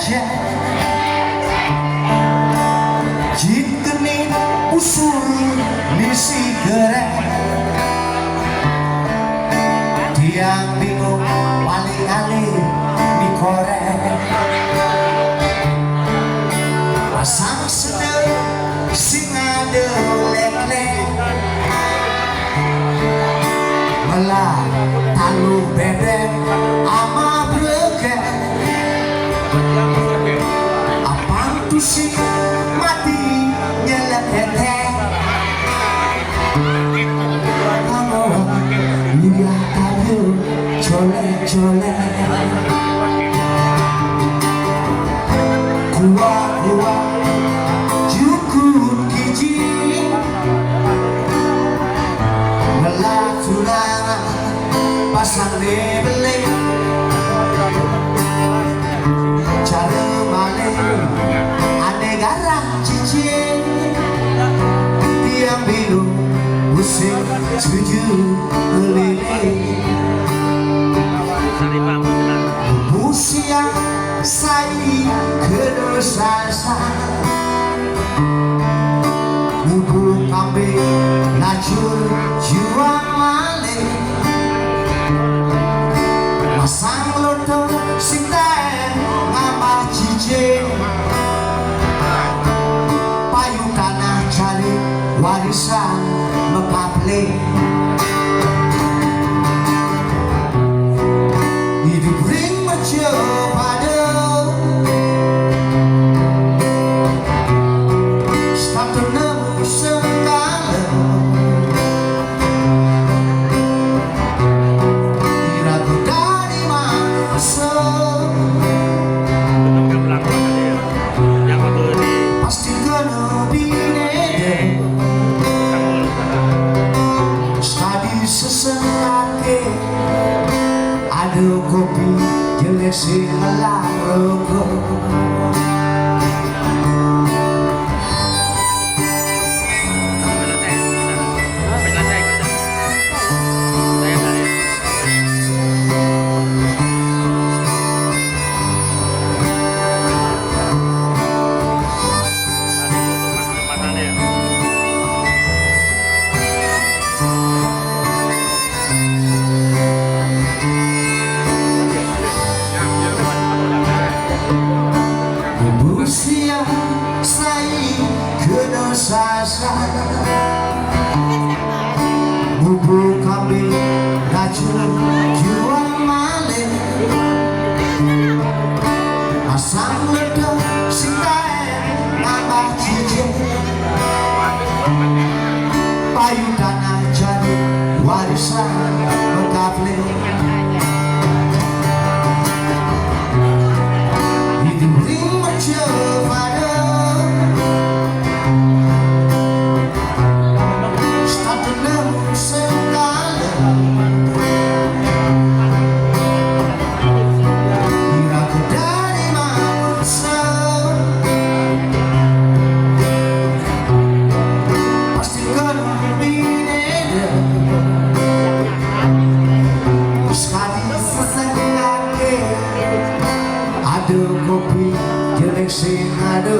aja jikeni usul nisi gerek tiang bingung paling kali dikorek pasang sedang singa lek-lek malah talu bebek ama breket apaan tuh sih mati nyelek hetek kamu lihat kamu colek-colek kuah-kuah jukut kiji melah tulangan pasang dibeli cara male aneh garang cincin tiang biru musim setuju keliling usia saya kedosasa bubuk kambing lacur juang maling masang loto sinten ngambah cincin payu tanah cari warisan mekaple hidup ring mercu pada start nemu sekali diragu dari manusia pasti kena bine sekali sesenake ada kopi jelek si melah rokok usia saya kedosasa bubuk kambing racun jual maling asam ledok sinten nambah cincin payu tanah jadi warisan mekaple hidup ring mercu pada start nemu sekali diragu dari manusia pasti kena bine sekali sesenake ada kopi jelek sing ada